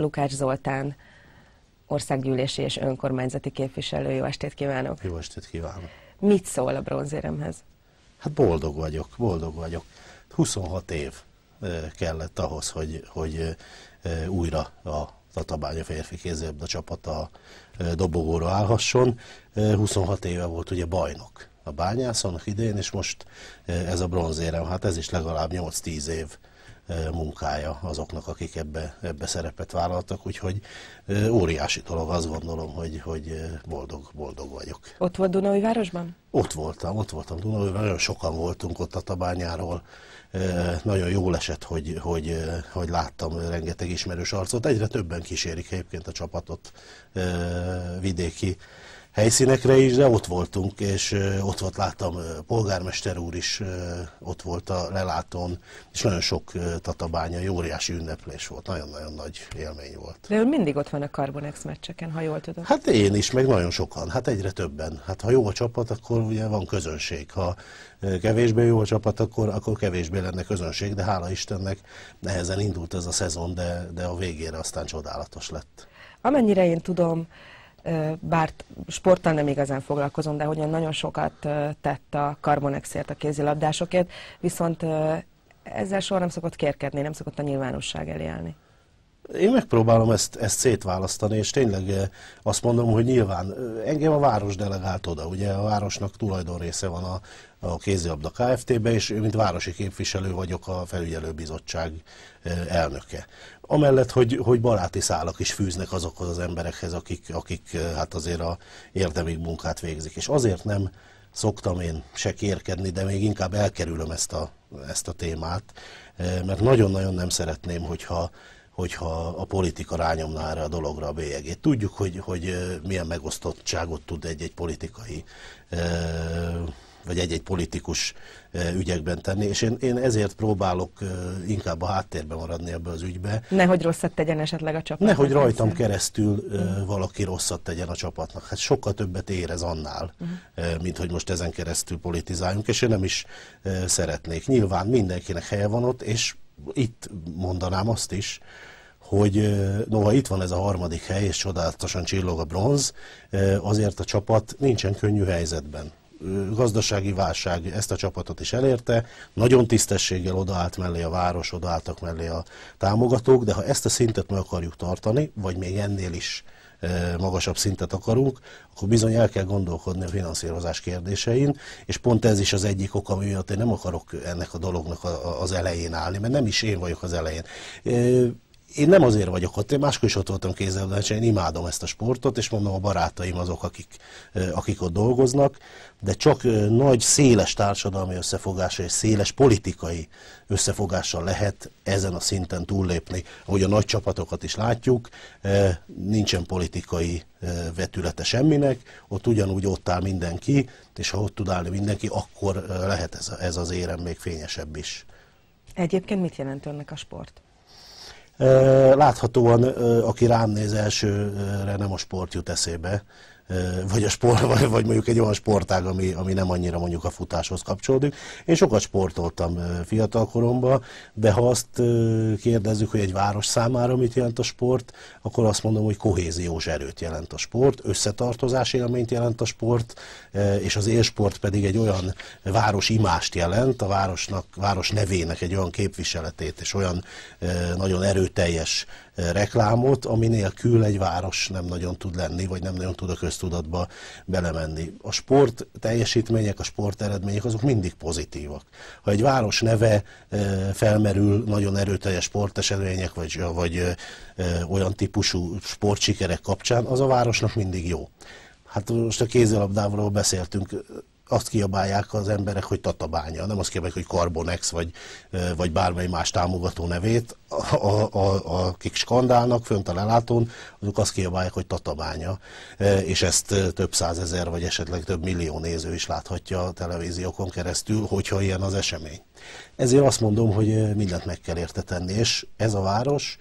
Lukács Zoltán, országgyűlési és önkormányzati képviselő. Jó estét kívánok! Jó estét kívánok! Mit szól a bronzéremhez? Hát boldog vagyok. 26 év kellett ahhoz, hogy újra a Tatabánya férfi kézilabda csapata a dobogóra állhasson. 26 éve volt ugye bajnok a Bányászon idén, és most ez a bronzérem, hát ez is legalább 8-10 év munkája azoknak, akik ebbe szerepet vállaltak, úgyhogy óriási dolog, azt gondolom, hogy boldog vagyok. Ott volt Dunaújvárosban? Ott voltam Dunaújvárosban, nagyon sokan voltunk ott Tatabányáról, nagyon jól esett, hogy láttam rengeteg ismerős arcot, egyre többen kísérik egyébként a csapatot vidéki helyszínekre is, de ott voltunk, és ott volt, láttam, polgármester úr is ott volt a lelátón, és nagyon sok tatabányai, óriási ünneplés volt, nagyon-nagyon nagy élmény volt. De ő mindig ott van a Carbonex meccseken, ha jól tudom. Hát én is, meg nagyon sokan, hát egyre többen. Hát ha jó a csapat, akkor ugye van közönség, ha kevésbé jó a csapat, akkor kevésbé lenne közönség, de hála Istennek nehezen indult ez a szezon, de a végére aztán csodálatos lett. Amennyire én tudom, bár sporttal nem igazán foglalkozom, de hogyan nagyon sokat tett a Carbonexért, a kézilabdásokért, viszont ezzel soha nem szokott kérkedni, nem szokott a nyilvánosság elé állni. Én megpróbálom ezt szétválasztani, és tényleg azt mondom, hogy nyilván engem a város delegált oda, ugye a városnak tulajdonrésze van a kézilabda Kft-be, és mint városi képviselő vagyok a felügyelőbizottság elnöke. Amellett, hogy baráti szálak is fűznek azokhoz az emberekhez, akik hát azért a érdemi munkát végzik. És azért nem szoktam én se kérkedni, de még inkább elkerülöm ezt a témát, mert nagyon-nagyon nem szeretném, hogyha a politika rányomná erre a dologra a bélyegét. Tudjuk, hogy milyen megosztottságot tud egy politikai vagy egy politikus ügyekben tenni, és én ezért próbálok inkább a háttérben maradni ebbe az ügybe. Nehogy rosszat tegyen esetleg a csapatnak. Nehogy rajtam keresztül valaki rosszat tegyen a csapatnak. Hát sokkal többet érez annál, mint hogy most ezen keresztül politizáljunk, és én nem is szeretnék. Nyilván mindenkinek helye van ott, és itt mondanám azt is, hogy noha itt van ez a harmadik hely, és csodálatosan csillog a bronz, azért a csapat nincsen könnyű helyzetben. Gazdasági válság ezt a csapatot is elérte, nagyon tisztességgel odaállt mellé a város, odaálltak mellé a támogatók, de ha ezt a szintet meg akarjuk tartani, vagy még ennél is magasabb szintet akarunk, akkor bizony el kell gondolkodni a finanszírozás kérdésein, és pont ez is az egyik ok, ami miatt én nem akarok ennek a dolognak az elején állni, mert nem is én vagyok az elején. Én nem azért vagyok ott, én máskor is ott voltam kézilabdában, én imádom ezt a sportot, és mondom, a barátaim azok, akik ott dolgoznak, de csak nagy, széles társadalmi összefogással és széles politikai összefogással lehet ezen a szinten túllépni. Ahogy a nagy csapatokat is látjuk, nincsen politikai vetülete semminek, ott ugyanúgy ott áll mindenki, és ha ott tud állni mindenki, akkor lehet ez az érem még fényesebb is. Egyébként mit jelent önnek a sport? Láthatóan, aki rám néz, elsőre nem a sport jut eszébe, vagy mondjuk egy olyan sportág, ami nem annyira mondjuk a futáshoz kapcsolódik. Én sokat sportoltam fiatalkoromban, de ha azt kérdezzük, hogy egy város számára mit jelent a sport, akkor azt mondom, hogy kohéziós erőt jelent a sport, összetartozás élményt jelent a sport, és az élsport pedig egy olyan városimást jelent, a város nevének egy olyan képviseletét, és olyan nagyon erőteljes reklámot, ami nélkül egy város nem nagyon tud lenni, vagy nem nagyon tud a köztudatba belemenni. A sport teljesítmények, a sport eredmények azok mindig pozitívak. Ha egy város neve felmerül nagyon erőteljes sportesemények, vagy olyan típusú sportsikerek kapcsán, az a városnak mindig jó. Hát most a kézilabdáról beszéltünk, azt kiabálják az emberek, hogy Tatabánya, nem azt kiabálják, hogy Carbonex, vagy bármely más támogató nevét. Akik skandálnak fönt a lelátón, azok azt kiabálják, hogy Tatabánya, és ezt több százezer, vagy esetleg több millió néző is láthatja a televíziókon keresztül, hogyha ilyen az esemény. Ezért azt mondom, hogy mindent meg kell érte tenni, és ez a város,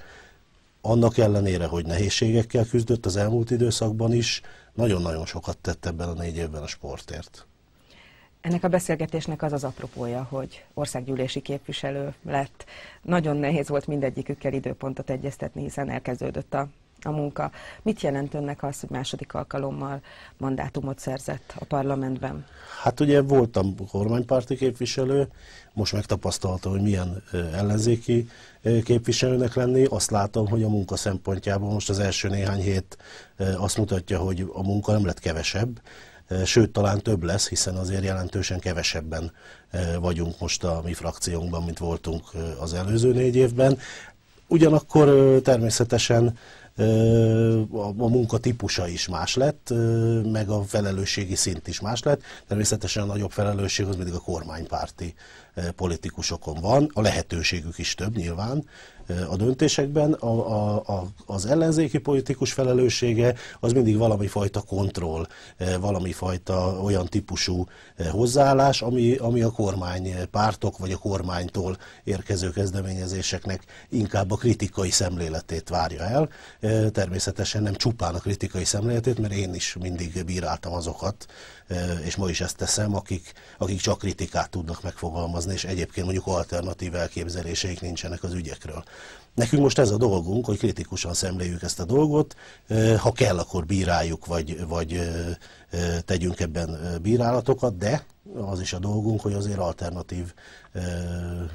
annak ellenére, hogy nehézségekkel küzdött az elmúlt időszakban is, nagyon-nagyon sokat tett ebben a 4 évben a sportért. Ennek a beszélgetésnek az az apropója, hogy országgyűlési képviselő lett. Nagyon nehéz volt mindegyikükkel időpontot egyeztetni, hiszen elkezdődött a munka. Mit jelent önnek az, hogy második alkalommal mandátumot szerzett a parlamentben? Hát ugye voltam kormánypárti képviselő, most megtapasztaltam, hogy milyen ellenzéki képviselőnek lenni. Azt látom, hogy a munka szempontjából most az első néhány hét azt mutatja, hogy a munka nem lett kevesebb, sőt, talán több lesz, hiszen azért jelentősen kevesebben vagyunk most a mi frakciónkban, mint voltunk az előző 4 évben. Ugyanakkor természetesen a munka típusa is más lett, meg a felelősségi szint is más lett. Természetesen a nagyobb felelősség az mindig a kormánypárti politikusokon van, a lehetőségük is több nyilván a döntésekben. Az ellenzéki politikus felelőssége az mindig valami fajta kontroll, valami fajta olyan típusú hozzáállás, ami a kormánypártok vagy a kormánytól érkező kezdeményezéseknek inkább a kritikai szemléletét várja el. Természetesen nem csupán a kritikai szemléletét, mert én is mindig bíráltam azokat, és ma is ezt teszem, akik csak kritikát tudnak megfogalmazni, és egyébként mondjuk alternatív elképzeléseik nincsenek az ügyekről. Nekünk most ez a dolgunk, hogy kritikusan szemléljük ezt a dolgot, ha kell, akkor bíráljuk, vagy tegyünk ebben bírálatokat, de az is a dolgunk, hogy azért alternatív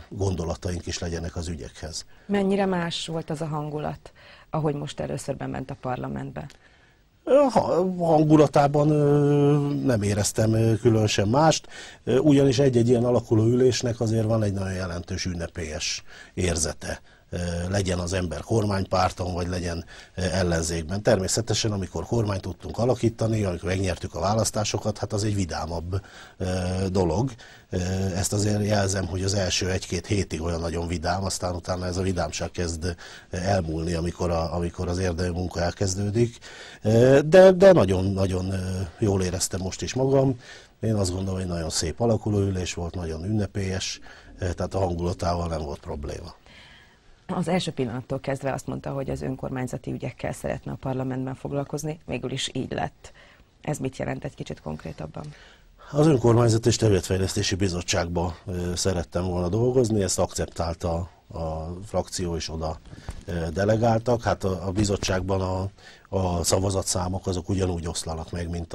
gondolataink is legyenek az ügyekhez. Mennyire más volt az a hangulat, ahogy most először bement a parlamentbe? Hangulatában nem éreztem különösen mást, ugyanis egy-egy ilyen alakuló ülésnek azért van egy nagyon jelentős ünnepélyes érzete. Legyen az ember kormánypárton, vagy legyen ellenzékben. Természetesen, amikor kormányt tudtunk alakítani, amikor megnyertük a választásokat, hát az egy vidámabb dolog. Ezt azért jelzem, hogy az első 1-2 hétig olyan nagyon vidám, aztán utána ez a vidámság kezd elmúlni, amikor az érdemi munka elkezdődik. De nagyon-nagyon jól éreztem most is magam. Én azt gondolom, hogy nagyon szép alakulóülés volt, nagyon ünnepélyes, tehát a hangulatával nem volt probléma. Az első pillanattól kezdve azt mondta, hogy az önkormányzati ügyekkel szeretne a parlamentben foglalkozni, végül is így lett. Ez mit jelent egy kicsit konkrétabban? Az Önkormányzati és Területfejlesztési Bizottságban szerettem volna dolgozni, ezt akceptálta a frakció, és oda delegáltak. Hát a bizottságban a szavazatszámok azok ugyanúgy oszlanak meg, mint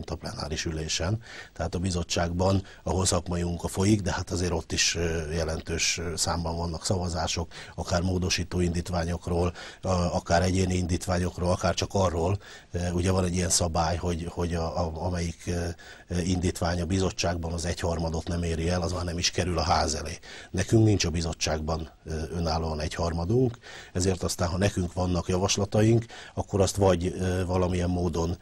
a plenáris ülésen. Tehát a bizottságban, ahol szakmai munka folyik, de hát azért ott is jelentős számban vannak szavazások, akár módosító indítványokról, akár egyéni indítványokról, akár csak arról. Ugye van egy ilyen szabály, hogy amelyik indítvány a bizottságban az 1/3 nem éri el, az már nem is kerül a ház elé. Nekünk nincs a bizottságban önállóan 1/3, ezért aztán, ha nekünk vannak javaslataink, akkor azt vagy valamilyen módon,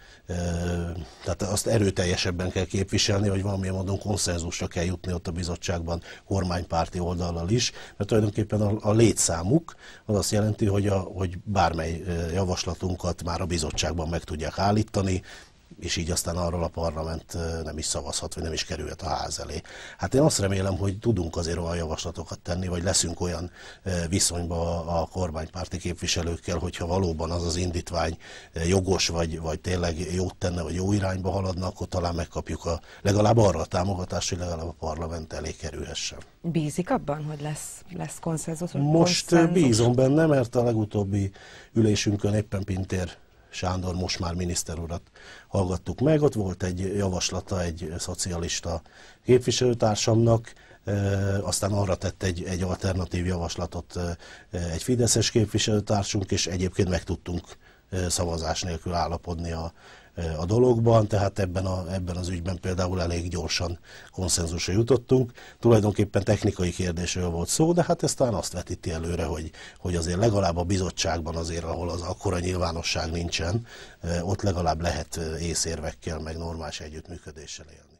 tehát azt erőteljesebben kell képviselni, vagy valamilyen módon konszenzusra kell jutni ott a bizottságban kormánypárti oldallal is, mert tulajdonképpen a létszámuk az azt jelenti, hogy bármely javaslatunkat már a bizottságban meg tudják állítani, és így aztán arról a parlament nem is szavazhat, vagy nem is kerülhet a ház elé. Hát én azt remélem, hogy tudunk azért olyan javaslatokat tenni, vagy leszünk olyan viszonyban a kormánypárti képviselőkkel, hogyha valóban az az indítvány jogos, vagy tényleg jót tenne, vagy jó irányba haladna, akkor talán megkapjuk legalább arra a támogatást, hogy legalább a parlament elé kerülhessen. Bízik abban, hogy lesz konszenzus? Most bízom benne, mert a legutóbbi ülésünkön éppen Pintér Sándor, most már miniszter urat hallgattuk meg. Ott volt egy javaslata egy szocialista képviselőtársamnak, aztán arra tett egy alternatív javaslatot egy fideszes képviselőtársunk, és egyébként meg tudtunk szavazás nélkül állapodni a dologban, tehát ebben az ügyben például elég gyorsan konszenzusra jutottunk. Tulajdonképpen technikai kérdésről volt szó, de hát ez talán azt vetíti előre, hogy azért legalább a bizottságban azért, ahol az akkora nyilvánosság nincsen, ott legalább lehet észérvekkel, meg normális együttműködéssel élni.